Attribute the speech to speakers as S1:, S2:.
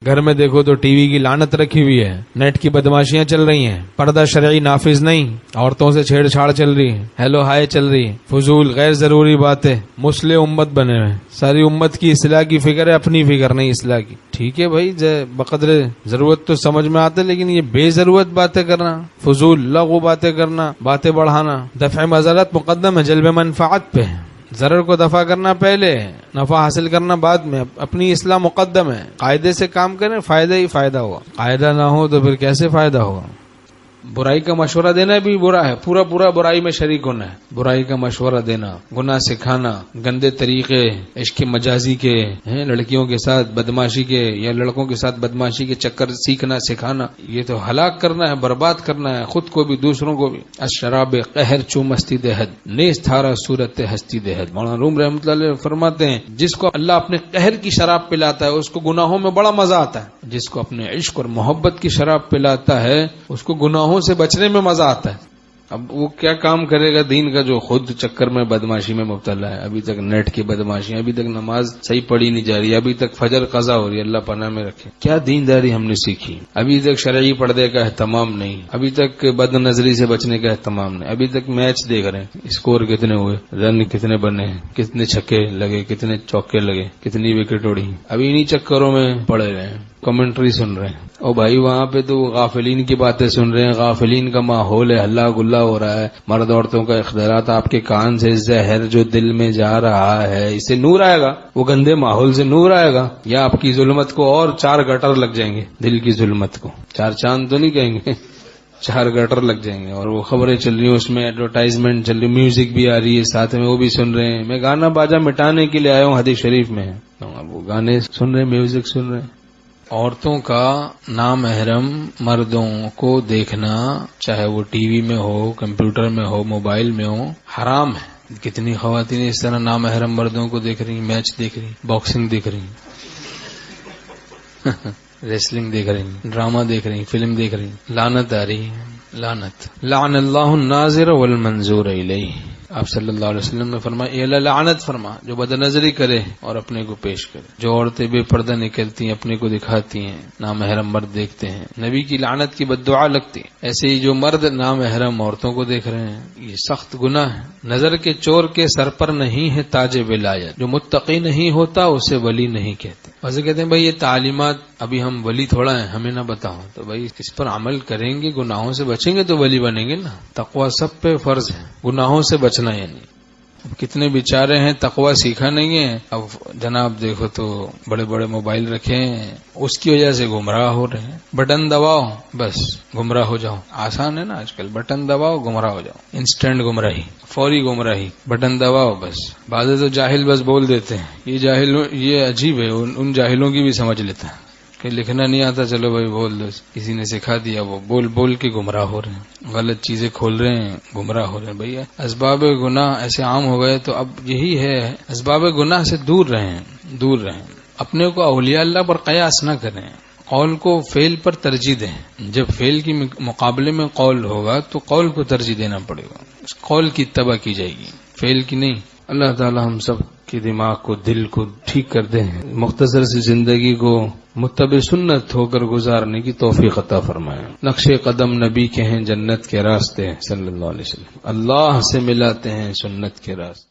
S1: گھر میں دیکھو تو ٹی وی کی لعنت رکھی ہوئی ہے، نیٹ کی بدماشیاں چل رہی ہیں، پردہ شرعی نافذ نہیں، عورتوں سے چھیڑ چھاڑ چل رہی ہے، ہیلو ہائے چل رہی ہے، فضول غیر ضروری باتیں، مسلح امت بنے ہوئے، ساری امت کی اصلاح کی فکر ہے، اپنی فکر نہیں اصلاح کی۔ ٹھیک ہے بھائی، بقدر ضرورت تو سمجھ میں آتے، لیکن یہ بے ضرورت باتیں کرنا، فضول لغو باتیں کرنا، باتیں بڑھانا، دفع مضرت مقدم ہے جلب منفعت پہ، ضرر کو دفع کرنا پہلے، نفع حاصل کرنا بعد میں، اپنی اصلاح مقدم ہے۔ قاعدے سے کام کریں، فائدہ ہی فائدہ ہوگا، قاعدہ نہ ہو تو پھر کیسے فائدہ ہوگا؟ برائی کا مشورہ دینا بھی برا ہے، پورا برائی میں شریک ہونا ہے، برائی کا مشورہ دینا، گناہ سکھانا، گندے طریقے عشق مجازی کے، لڑکیوں کے ساتھ بدماشی کے یا لڑکوں کے ساتھ بدماشی کے چکر سیکھنا سکھانا، یہ تو ہلاک کرنا ہے، برباد کرنا ہے، خود کو بھی دوسروں کو بھی۔ الشراب قہر چو مستی دہد نیز تھارا صورت ہستی دہد، مولانا روم رحمۃ اللہ علیہ فرماتے ہیں جس کو اللہ اپنے قہر کی شراب پلاتا ہے اس کو گناہوں میں بڑا مزہ آتا ہے، جس کو اپنے عشق اور محبت کی شراب پلاتا ہے اس کو گناہوں سے بچنے میں مزہ آتا ہے۔ اب وہ کیا کام کرے گا دین کا جو خود چکر میں بدماشی میں مبتلا ہے، ابھی تک نیٹ کی بدماشی، ابھی تک نماز صحیح پڑھی نہیں جا رہی، ابھی تک فجر قضا ہو رہی ہے، اللہ پناہ میں رکھے۔ کیا دینداری ہم نے سیکھی؟ ابھی تک شرعی پردے کا اہتمام نہیں، ابھی تک بد نظری سے بچنے کا اہتمام نہیں، ابھی تک میچ دیکھ رہے ہیں، اسکور کتنے ہوئے، رن کتنے بنے، کتنے چھکے لگے، کتنے چوکے لگے، کتنی وکٹ اڑی، ابھی انہی چکروں میں پڑے رہے ہیں، کمنٹری سن رہے ہیں۔ او بھائی وہاں پہ تو غافلین کی باتیں سن رہے ہیں، غافلین کا ماحول ہے، ہلا گلا ہو رہا ہے، مرد عورتوں کا اختلاط، آپ کے کان سے زہر جو دل میں جا رہا ہے اس سے نور آئے گا، وہ گندے ماحول سے نور آئے گا، یا آپ کی ظلمت کو اور 4 گٹر لگ جائیں گے، دل کی ظلمت کو 4 چاند تو نہیں کہیں گے، 4 گٹر لگ جائیں گے۔ اور وہ خبریں چل رہی ہیں، اس میں ایڈورٹائزمنٹ چل رہی، میوزک بھی آ رہی ہے ساتھ میں، وہ بھی سن رہے ہیں۔ میں گانا باجا مٹانے کے لیے آیا ہوں، حدیث شریف میں ہے، وہ گانے سن رہے ہیں، میوزک سن رہے ہیں۔ عورتوں کا نامحرم مردوں کو دیکھنا، چاہے وہ ٹی وی میں ہو، کمپیوٹر میں ہو، موبائل میں ہو، حرام ہے۔ کتنی خواتین اس طرح نامحرم مردوں کو دیکھ رہی، میچ دیکھ رہی، باکسنگ دیکھ رہی، ریسلنگ دیکھ رہی، ڈرامہ دیکھ رہی، فلم دیکھ رہی، لعنت آ رہی ہے، لعنت۔ لعن اللہ الناظر والمنظور الیہ، آپ صلی اللہ علیہ وسلم نے فرمایا اے اللہ لعنت فرما جو بد نظری کرے اور اپنے کو پیش کرے، جو عورتیں بے پردہ نکلتی ہیں اپنے کو دکھاتی ہیں، نامحرم مرد دیکھتے ہیں، نبی کی لعنت کی بد دعا لگتی۔ ایسے ہی جو مرد نامحرم عورتوں کو دیکھ رہے ہیں یہ سخت گناہ ہے۔ نظر کے چور کے سر پر نہیں ہے تاج ولایت، جو متقی نہیں ہوتا اسے ولی نہیں کہتے۔ ویسے کہتے ہیں بھائی یہ تعلیمات ابھی ہم ولی تھوڑا ہیں، ہمیں نہ بتاؤ، تو بھائی اس پر عمل کریں گے، گناہوں سے بچیں گے تو ولی بنیں گے نا۔ تقوی سب پہ فرض ہے، گناہوں سے بچنا یعنی۔ اب کتنے بیچارے ہیں تقوی سیکھا نہیں ہے، اب جناب دیکھو تو بڑے بڑے موبائل رکھے ہیں، اس کی وجہ سے گمراہ ہو رہے ہیں۔ بٹن دباؤ بس گمراہ ہو جاؤ، آسان ہے نا آج کل، بٹن دباؤ گمراہ ہو جاؤ، انسٹنٹ گمراہی، فوری گمراہی، بٹن دباؤ بس۔ بعض تو جاہل بس بول دیتے ہیں، یہ جاہل، یہ عجیب ہے، ان جاہلوں کی بھی سمجھ لیتا ہے کہ لکھنا نہیں آتا، چلو بھائی بول دو، کسی نے سکھا دیا، وہ بول بول کے گمراہ ہو رہے ہیں، غلط چیزیں کھول رہے ہیں، گمراہ ہو رہے ہیں۔ بھیا اسباب گناہ ایسے عام ہو گئے تو اب یہی ہے، اسباب گناہ سے دور رہیں، دور رہیں، اپنے کو اولیاء اللہ پر قیاس نہ کریں، قول کو فعل پر ترجیح دیں۔ جب فعل کے مقابلے میں قول ہوگا تو قول کو ترجیح دینا پڑے گا، اس قول کی اتباع کی جائے گی، فعل کی نہیں۔ اللہ تعالی ہم سب کے دماغ کو، دل کو ٹھیک کر دیں، مختصر سی زندگی کو متبع سنت ہو کر گزارنے کی توفیق عطا فرمائے۔ نقش قدم نبی کے ہیں، جنت کے راستے صلی اللہ علیہ وسلم، اللہ سے ملاتے ہیں سنت کے راستے۔